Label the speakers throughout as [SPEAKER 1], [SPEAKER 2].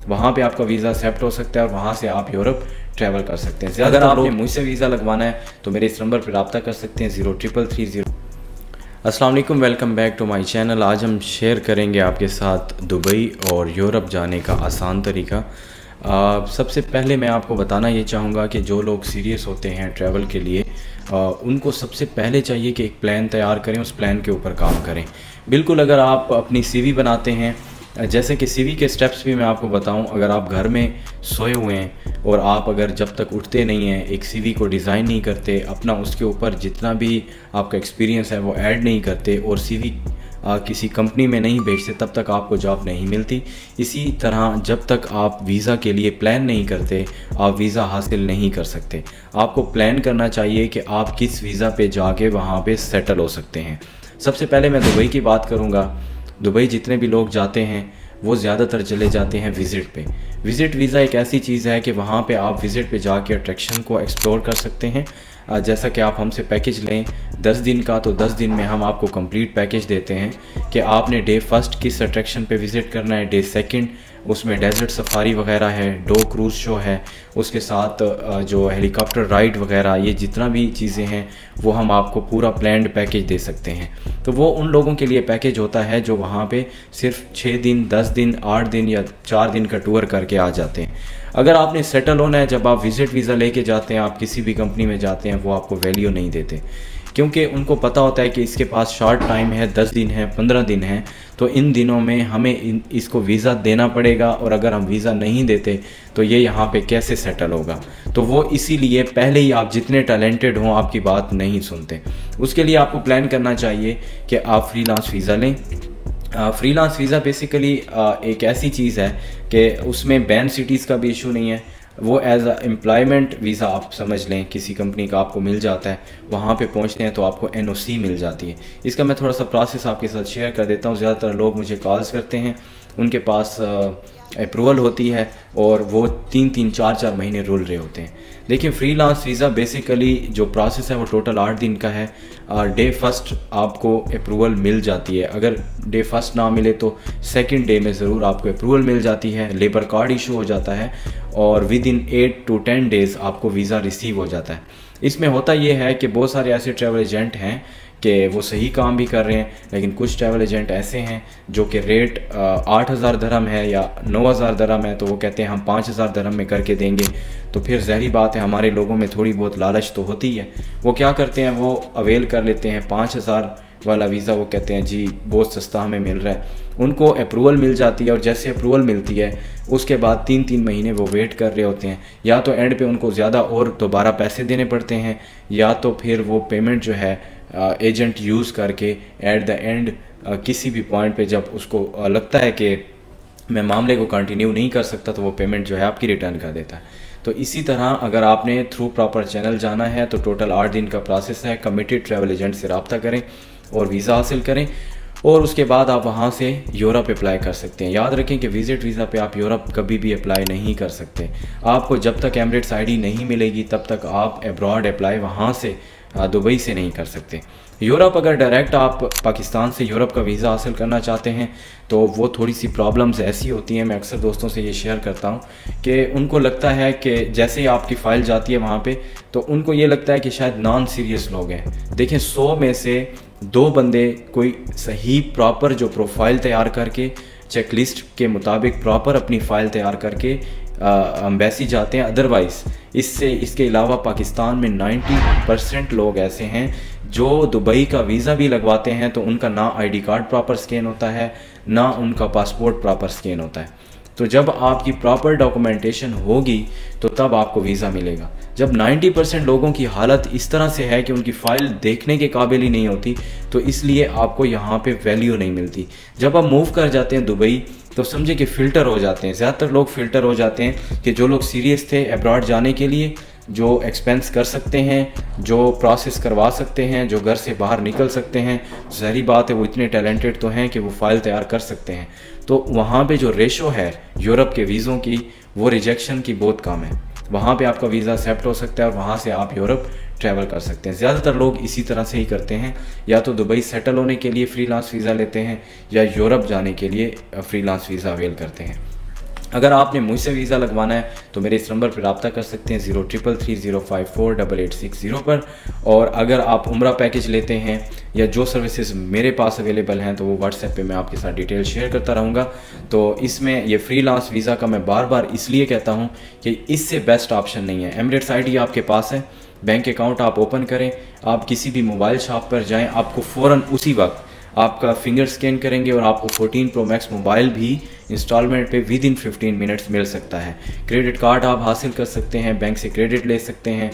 [SPEAKER 1] वहाँ पे आपका वीज़ा एक्सेप्ट हो सकता है और वहाँ से आप यूरोप ट्रैवल कर सकते हैं। अगर आपने मुझसे वीज़ा लगवाना है तो मेरे इस नंबर पर रब्ता कर सकते हैं 0333 अस्सलाम वालेकुम, welcome back to my channel. आज हम शेयर करेंगे आपके साथ दुबई और यूरोप जाने का आसान तरीका। सबसे पहले मैं आपको बताना ये चाहूँगा कि जो लोग सीरियस होते हैं ट्रैवल के लिए उनको सबसे पहले चाहिए कि एक प्लान तैयार करें, उस प्लान के ऊपर काम करें। बिल्कुल, अगर आप अपनी सीवी बनाते हैं, जैसे कि सीवी के स्टेप्स भी मैं आपको बताऊं, अगर आप घर में सोए हुए हैं और आप अगर जब तक उठते नहीं हैं एक सीवी को डिज़ाइन नहीं करते, अपना उसके ऊपर जितना भी आपका एक्सपीरियंस है वो ऐड नहीं करते और सीवी किसी कंपनी में नहीं भेजते, तब तक आपको जॉब नहीं मिलती। इसी तरह जब तक आप वीज़ा के लिए प्लान नहीं करते आप वीज़ा हासिल नहीं कर सकते। आपको प्लान करना चाहिए कि आप किस वीज़ा पे जाके वहाँ पे सेटल हो सकते हैं। सबसे पहले मैं दुबई की बात करूँगा। दुबई जितने भी लोग जाते हैं वो ज़्यादातर चले जाते हैं विज़िट पे। विज़िट वीज़ा एक ऐसी चीज़ है कि वहाँ पे आप विज़िट पे जाके अट्रैक्शन को एक्सप्लोर कर सकते हैं। जैसा कि आप हमसे पैकेज लें 10 दिन का, तो 10 दिन में हम आपको कंप्लीट पैकेज देते हैं कि आपने डे फर्स्ट किस अट्रैक्शन पे विज़िट करना है, डे सेकंड उसमें डेजर्ट सफारी वगैरह है, डो क्रूज़ शो है, उसके साथ जो हेलीकॉप्टर राइड वगैरह, ये जितना भी चीज़ें हैं वो हम आपको पूरा प्लान्ड पैकेज दे सकते हैं। तो वो उन लोगों के लिए पैकेज होता है जो वहाँ पे सिर्फ 6 दिन, 10 दिन, 8 दिन या 4 दिन का टूर करके आ जाते हैं। अगर आपने सेटल होना है, जब आप विज़िट वीज़ा लेके जाते हैं, आप किसी भी कंपनी में जाते हैं, वो आपको वैल्यू नहीं देते क्योंकि उनको पता होता है कि इसके पास शॉर्ट टाइम है, 10 दिन है, 15 दिन है, तो इन दिनों में हमें इसको वीज़ा देना पड़ेगा और अगर हम वीज़ा नहीं देते तो ये यहाँ पे कैसे सेटल होगा। तो वो इसीलिए पहले ही आप जितने टैलेंटेड हों आपकी बात नहीं सुनते। उसके लिए आपको प्लान करना चाहिए कि आप फ्रीलांस वीज़ा लें। फ्रीलांस वीज़ा बेसिकली एक ऐसी चीज़ है कि उसमें बैन सिटीज़ का भी इशू नहीं है। वो एज एम्प्लॉयमेंट वीज़ा आप समझ लें, किसी कंपनी का आपको मिल जाता है, वहाँ पे पहुँचते हैं तो आपको NOC मिल जाती है। इसका मैं थोड़ा सा प्रोसेस आपके साथ शेयर कर देता हूँ। ज़्यादातर लोग मुझे कॉल्स करते हैं, उनके पास अप्रूवल होती है और वो 3-3, 4-4 महीने रुल रहे होते हैं। देखिए, फ्रीलांस वीज़ा बेसिकली जो प्रोसेस है वो टोटल 8 दिन का है। डे फर्स्ट आपको अप्रूवल मिल जाती है। अगर डे फर्स्ट ना मिले तो सेकंड डे में ज़रूर आपको अप्रूवल मिल जाती है। लेबर कार्ड इशू हो जाता है और विद इन 8 to 10 डेज़ आपको वीज़ा रिसीव हो जाता है। इसमें होता यह है कि बहुत सारे ऐसे ट्रैवल एजेंट हैं कि वो सही काम भी कर रहे हैं, लेकिन कुछ ट्रैवल एजेंट ऐसे हैं जो कि रेट 8,000 दरहम है या 9,000 दरहम है, तो वो कहते हैं हम 5,000 दरहम में करके देंगे। तो फिर ज़ाहिर बात है हमारे लोगों में थोड़ी बहुत लालच तो होती है। वो क्या करते हैं, वो अवेल कर लेते हैं 5,000 वाला वीज़ा। वो कहते हैं जी बहुत सस्ता हमें मिल रहा है। उनको अप्रूवल मिल जाती है और जैसे अप्रूवल मिलती है उसके बाद 3-3 महीने वो वेट कर रहे होते हैं। या तो एंड पे उनको ज़्यादा और दोबारा पैसे देने पड़ते हैं, या तो फिर वो पेमेंट जो है एजेंट यूज़ करके एट द एंड किसी भी पॉइंट पे जब उसको लगता है कि मैं मामले को कंटिन्यू नहीं कर सकता तो वो पेमेंट जो है आपकी रिटर्न कर देता है। तो इसी तरह अगर आपने थ्रू प्रॉपर चैनल जाना है तो टोटल 8 दिन का प्रोसेस है। कमिटेड ट्रैवल एजेंट से रब्ता करें और वीज़ा हासिल करें और उसके बाद आप वहाँ से यूरोप अप्लाई कर सकते हैं। याद रखें कि विज़िट वीज़ा पे आप यूरोप कभी भी अप्लाई नहीं कर सकते। आपको जब तक एमिरेट्स ID नहीं मिलेगी तब तक आप अब्रॉड अप्लाई वहाँ से दुबई से नहीं कर सकते। यूरोप अगर डायरेक्ट आप पाकिस्तान से यूरोप का वीज़ा हासिल करना चाहते हैं तो वो थोड़ी सी प्रॉब्लम्स ऐसी होती हैं। मैं अक्सर दोस्तों से ये शेयर करता हूँ कि उनको लगता है कि जैसे ही आपकी फ़ाइल जाती है वहाँ पे तो उनको ये लगता है कि शायद नॉन सीरियस लोग हैं। देखें, 100 में से 2 बंदे कोई सही प्रॉपर जो प्रोफाइल तैयार करके चेकलिस्ट के मुताबिक प्रॉपर अपनी फ़ाइल तैयार करके एम्बेसी जाते हैं। अदरवाइज़ इसके अलावा पाकिस्तान में 90% लोग ऐसे हैं जो दुबई का वीज़ा भी लगवाते हैं तो उनका ना ID कार्ड प्रॉपर स्कैन होता है, ना उनका पासपोर्ट प्रॉपर स्कैन होता है। तो जब आपकी प्रॉपर डॉक्यूमेंटेशन होगी तो तब आपको वीज़ा मिलेगा। जब 90% लोगों की हालत इस तरह से है कि उनकी फ़ाइल देखने के काबिल ही नहीं होती, तो इसलिए आपको यहाँ पे वैल्यू नहीं मिलती। जब आप मूव कर जाते हैं दुबई तो समझे कि फ़िल्टर हो जाते हैं। ज़्यादातर लोग फ़िल्टर हो जाते हैं कि जो लोग सीरियस थे अब्रॉड जाने के लिए, जो एक्सपेंस कर सकते हैं, जो प्रोसेस करवा सकते हैं, जो घर से बाहर निकल सकते हैं, ज़ाहिर बात है वो इतने टैलेंटेड तो हैं कि वो फ़ाइल तैयार कर सकते हैं। तो वहाँ पे जो रेशो है यूरोप के वीज़ों की वो रिजेक्शन की बहुत कम है। वहाँ पे आपका वीज़ा एक्सेप्ट हो सकता है और वहाँ से आप यूरोप ट्रैवल कर सकते हैं। ज़्यादातर लोग इसी तरह से ही करते हैं, या तो दुबई सेटल होने के लिए फ्रीलांस वीज़ा लेते हैं या यूरोप जाने के लिए फ्रीलांस वीज़ा अवेल करते हैं। अगर आपने मुझसे वीज़ा लगवाना है तो मेरे इस नंबर पर रब्ता कर सकते हैं 0333054860 पर। और अगर आप उम्रा पैकेज लेते हैं या जो सर्विसेज मेरे पास अवेलेबल हैं तो वो व्हाट्सएप पे मैं आपके साथ डिटेल शेयर करता रहूँगा। तो इसमें ये फ्रीलांस वीज़ा का मैं बार बार इसलिए कहता हूँ कि इससे बेस्ट ऑप्शन नहीं है। एमिरेट्स आईडी आपके पास है, बैंक अकाउंट आप ओपन करें, आप किसी भी मोबाइल शॉप पर जाएँ, आपको फ़ौरन उसी वक्त आपका फिंगर स्कैन करेंगे और आपको 14 Pro Max मोबाइल भी इंस्टॉलमेंट पे विद इन 15 मिनट्स मिल सकता है। क्रेडिट कार्ड आप हासिल कर सकते हैं, बैंक से क्रेडिट ले सकते हैं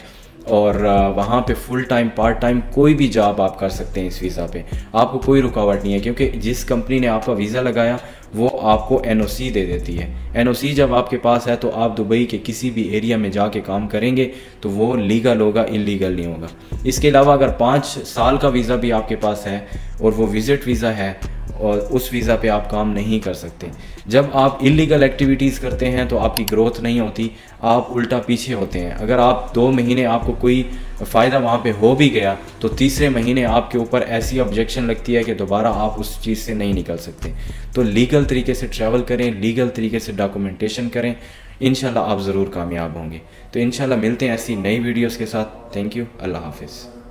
[SPEAKER 1] और वहाँ पे फुल टाइम पार्ट टाइम कोई भी जॉब आप कर सकते हैं इस वीज़ा पे। आपको कोई रुकावट नहीं है क्योंकि जिस कंपनी ने आपका वीज़ा लगाया वो आपको NOC दे देती है। NOC जब आपके पास है तो आप दुबई के किसी भी एरिया में जाके काम करेंगे तो वो लीगल होगा, इलीगल नहीं होगा। इसके अलावा अगर 5 साल का वीज़ा भी आपके पास है और वो विज़िट वीज़ा है और उस वीज़ा पे आप काम नहीं कर सकते। जब आप इलीगल एक्टिविटीज़ करते हैं तो आपकी ग्रोथ नहीं होती, आप उल्टा पीछे होते हैं। अगर आप 2 महीने आपको कोई फ़ायदा वहाँ पे हो भी गया तो तीसरे महीने आपके ऊपर ऐसी ऑब्जेक्शन लगती है कि दोबारा आप उस चीज़ से नहीं निकल सकते। तो लीगल तरीके से ट्रैवल करें, लीगल तरीके से डॉक्यूमेंटेशन करें, इंशाल्लाह आप ज़रूर कामयाब होंगे। तो इंशाल्लाह मिलते हैं ऐसी नई वीडियोज़ के साथ। थैंक यू, अल्लाह हाफिज़।